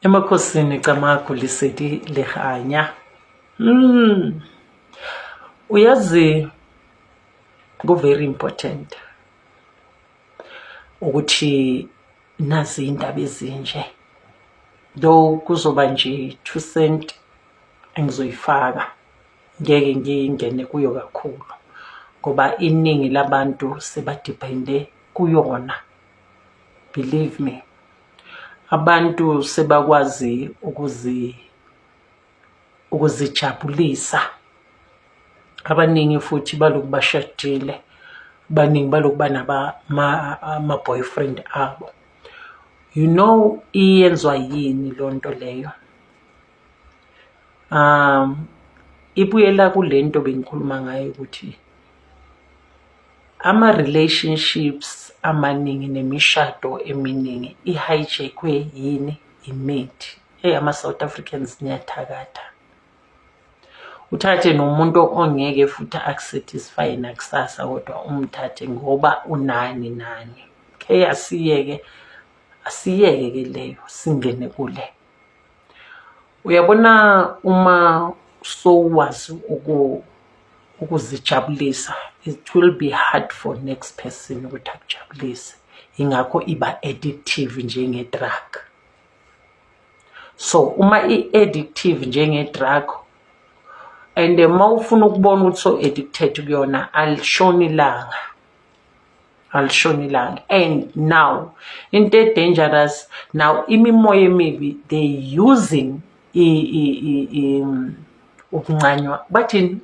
Emakhosini Camagu Lesedi Lehanya. Uyazi very important ukuthi nazi indaba ezinje, though kuzoba nje 2 cent engizoyifaka, ngeke ngingene kuyo kakhulu ngoba iningi labantu sebadepende kuyona. Believe me, abantu sebakwazi ukuzijabulisa. Abaningi futhi baloku bashadile, baningi baloku banaba ama boyfriend abo. You know iyenzwa yini lonto leyo? Ibuyela kulento bengikhuluma ngayo ukuthi ama relationships amaningi nemishado eminingi ihijackwe yini? Imithi. Ama South Africans niyathakatha. Uthathe nomuntu ongeke futhi akusatisfy nakusasa kodwa umthathe ngoba unani. Asiyeke ke leyo, singene kule. Uyabona uma sowazi ukuzijabulisa, it will be hard for next person ukuthi akujabulise. Ingakho iba addictive njenge drug. So uma i-addictive njenge drug and uma ufuna ukubona ukuthi so addicted kuyona, alishoni ilanga. And now into dangerous now, imimoya emibi they using ukuncanywa bathi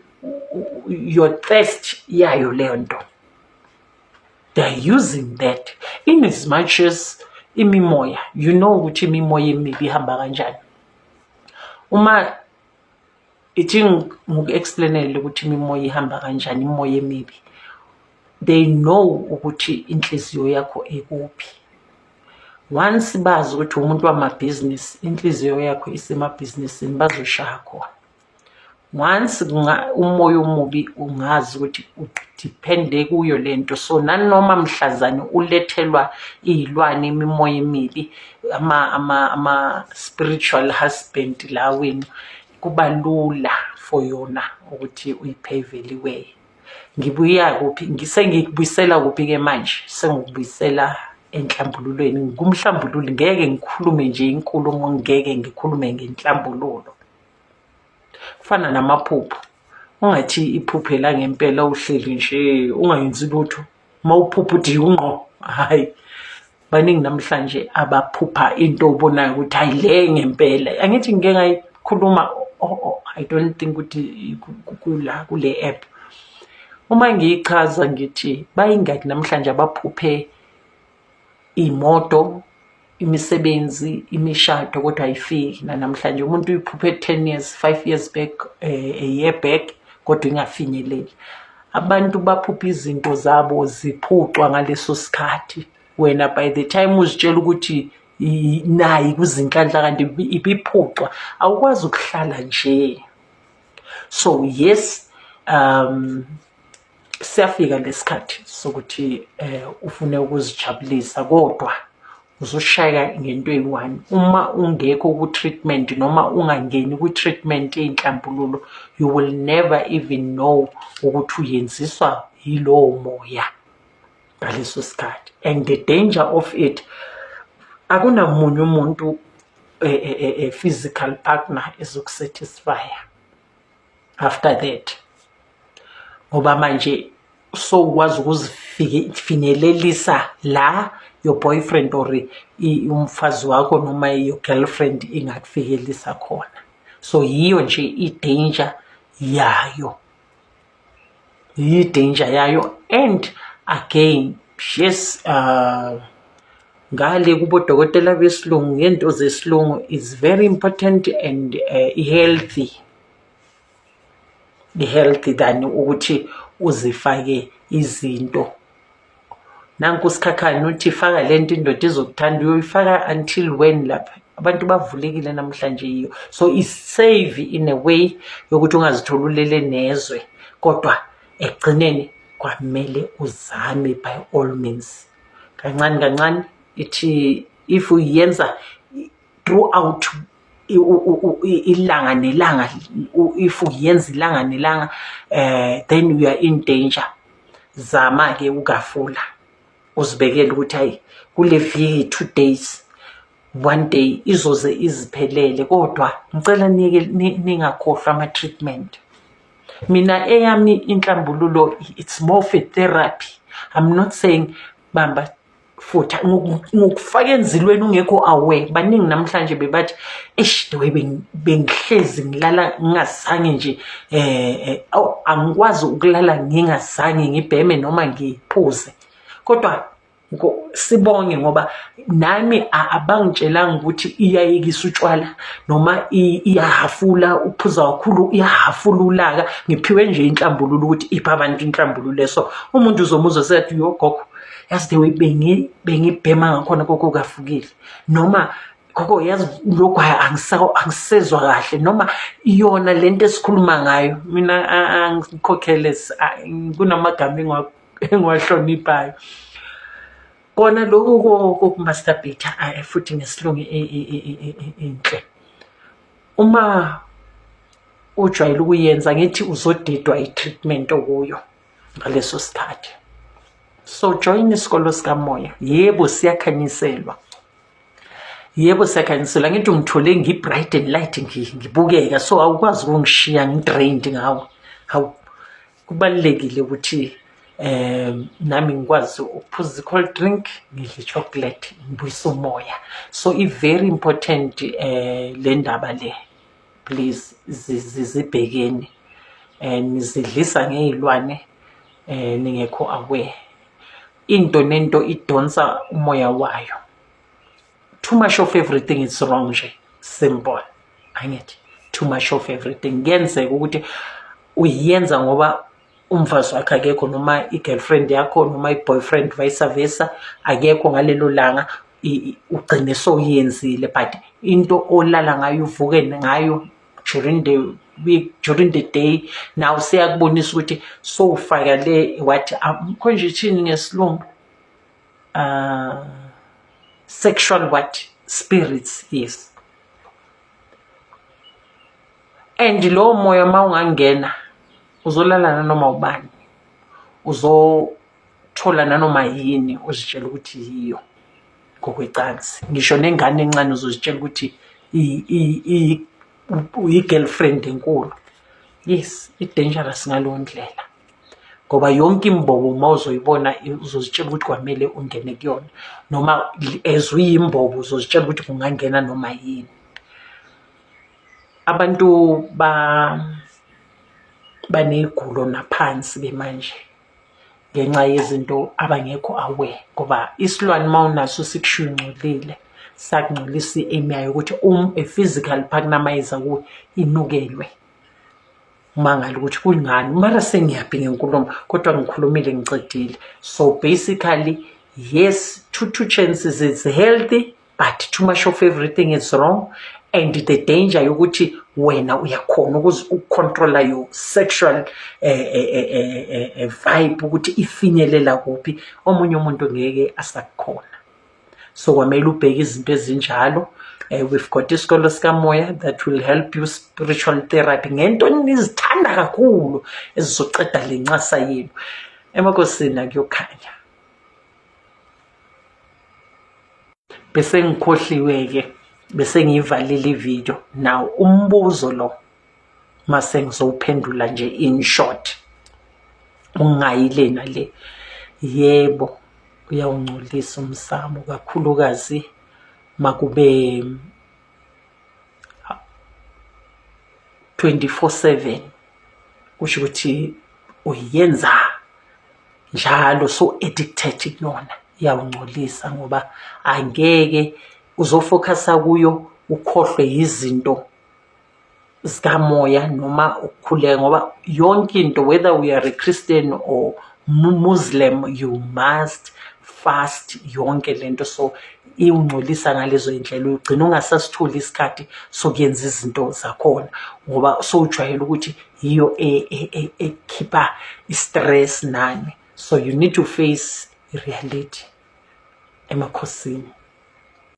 your thirst yayo leyo nto, they're using that in as much as imimoya, you know ukuthi imimoya emibi ihamba kanjani. Uma ithi ngoku-explainele ukuthi imimoya ihamba kanjani, imimoya emibi, they know ukuthi inhliziyo yakho ekuphi. Once bazi ukuthi umuntu wamabhizinisi, inhliziyo yakho isemabhizinisini, bazoshaya khona. Once umoya omubi ungazi ukuthi udepende kuyo lento, so nanoma mhlazane ulethelwa izilwane imimoya emibi, ama spiritual husband la wenu, kuba lula for yona ukuthi uyiphevele way. Ngibuya kuphi? Ngisengikubuyisela kuphi ke manje? Sengikubuyisela enhlambululweni. Ngumhlambululi, ngeke ngikhulume nje inkulumo, ngeke ngikhulume ngenhlambululo. Kufana namaphupho, ungathi iphuphe la ngempela uhleli nje ungayenzi lutho, mawuphupha uthi ungqo. Hayi, baningi namhlanje abaphupha into obonayo ukuthi hayi le ngempela. Angithi ngeke ngayikhuluma, I don't think ukuthi kule app. Uma ngiyichaza ngithi bayingaki namhlanje abaphuphe imoto, imisebenzi, imishado kodwa ayifiki namhlanje. Umuntu uyiphuphe 10 years, 5 years back, a year back kodwa ingafinyeleli. Abantu baphupha izinto zabo ziphucwa ngaleso sikhathi, wena by the time uzitshela ukuthi nayi kuzinhlanhla kanti ibiphucwa, awukwazi ukuhlala nje. So yes, siyafika lesikhathi sokuthi ufune ukuzijabulisa kodwa uzoshayeka ngento eyi-1. Uma ungekho ku-treatment noma ungangeni ku-treatment eyinhlambululo, you will never even know ukuthi uyenziswa yilowo moya ngaleso sikhathi. And the danger of it, akunamunye umuntu physical partner ezokusatisfy after that, ngoba manje so ukwazi ukuzifinyelelisa la your boyfriend or umfazi wakho noma your girlfriend ingakufikelisa khona. So yiyo nje i-danger yayo. And again, yes, ngale kubodokotela besilungu ngento zesilungu is very important and healthy than ukuthi uzifake izinto. Nanku usikhakhani uthi faka lento indoda izokuthanda, uyoyifaka until when lapha? Abantu bavulekile namhlanje yiyo. So isave in a way yokuthi ungazitholulele nezwe, kodwa ekugcineni kwamele uzame by all means. Kancane ithi if uyenza throughout ilanga nelanga, if uyenza ilanga nelanga, then you are in danger. Zama-ke ukafula, uzibekele ukuthi hayi kule viki 2 days, 1 day izoze iziphelele, kodwa ngicela ningakhohlwa ama-treatment. Mina eyami inhlambululo, it's more for therapy. I'm not saying bamba futha ngokufaka enzilweni ungekho aware. Baningi namhlanje bebathi the way bengihlezi ngilala ngingazange nje angikwazi ukulala ngingazange ngibheme noma ngiphuze. Kodwa sibonge ngoba nami abangitshelanga ukuthi iyayekisa utshwala noma iyahafula, uphuza kakhulu iyahafula ulaka. Ngiphiwe nje inhlambululo ukuthi ipha abantu inhlambululo. So umuntu uzomuzwa sethi yogogo, yazi the way bengibhema ngakhona koko kafukile, noma koko yazi lokho angisezwa kahle, noma iyona lento esikhuluma ngayo. Mina angikhokhele, kunamagama engiwahloniphayo. Kona lokhu kokumasturbate futhi ngesilungu enhle. Uma ujwayele ukuyenza ngithi uzodedwa i-treatment okuyo ngaleso sikhathi. So join isikolo sikamoya. Yebo siyakhanyiselwa. Yebo siyakhanyiselwa. Ngithi ungithole ngi-bright and light ngibukeka, so awukwazi ukungishiya ngi-drained ngawe. Hawu, kubalulekile ukuthi nami ngikwazi ukuphuza i-cold drink, ngidle i-chocolate, ngibuyise umoya. So i-very important le ndaba le, please zibhekeni nizidlisa ngey'lwane ningekho aware. Into nento idonsa umoya wayo. Too much of everything is wrong nje, simple. Angithi too much of everything kuyenzeka ukuthi uyenza ngoba umfazi wakhe akekho, noma i-girlfriend yakho, noma i-boyfriend vice versa akekho ngalelo langa, ugcine sowuyenzile. But into olala ngayo uvuke ngayo during the week, during the day, now siyakubonisa ukuthi sowufaka le what konje thini ngesilungu, sexual what spirits. Yes. And lo moya mawungangena uzolala noma ubani, uzothola nanoma yini uzitshela ukuthi yiyo ngokwecansi. Ngisho nengane encane uzozitshela ukuthi uyi-girlfriend enkulu. Yes, i-dangerous ngaleyo ndlela, ngoba yonke imbobo mawuzoyibona uzozitshela ukuthi kwamele ungene kuyona, noma as uyimbobo uzozitshela ukuthi kungangena noma yini. Abantu baneyigulo naphansi bemanje ngenxa yezinto abangekho aware, ngoba isilwane mawunaso sikushunculile sakungcolisa i-aim yayo ukuthi a physical partnerizer kuwe inukelwe. Mangala ukuthi kungani mara sengiyaphi ngenkulumo, kodwa ngikhulumile ngicedile. So basically yes, two chances is healthy, but too much of everything is wrong. And the danger yokuthi wena uyakhona ukucontrola your sexual vibe ukuthi ifinyelela kuphi, omunye umuntu ngeke asakhona. So kwamele ubheke izinto ezinjalo. We've got isikolo sikamoya that will help you spiritual therapy ngento nizithanda kakhulu ezizoceda le ncasa yenu. Emakosini akuyokhanya. Bese ngikhohliwe-ke, bese ngiyivalile ivideo. Now umbuzo lo mase ngizowuphendula nje in short, ungayilena le. Yebo uyawungcolisa umsamo, kakhulukazi makube 24/7, kusho ukuthi uyenza njalo, so addicted kuyona, iyawungcolisa ngoba angeke uzofocusa kuyo ukhohlwe izinto zikamoya noma ukukhuleka, ngoba yonke into, whether we are a Christian or Muslim, you must fast yonke lento. So iwungcolisa ngalezo indlela, ugcina ungasasithuli isikhathi sokuyenza izinto zakhona ngoba sowujwayele ukuthi yiyo ekhipha i-stress nani. So you need to face reality. Emakhosini.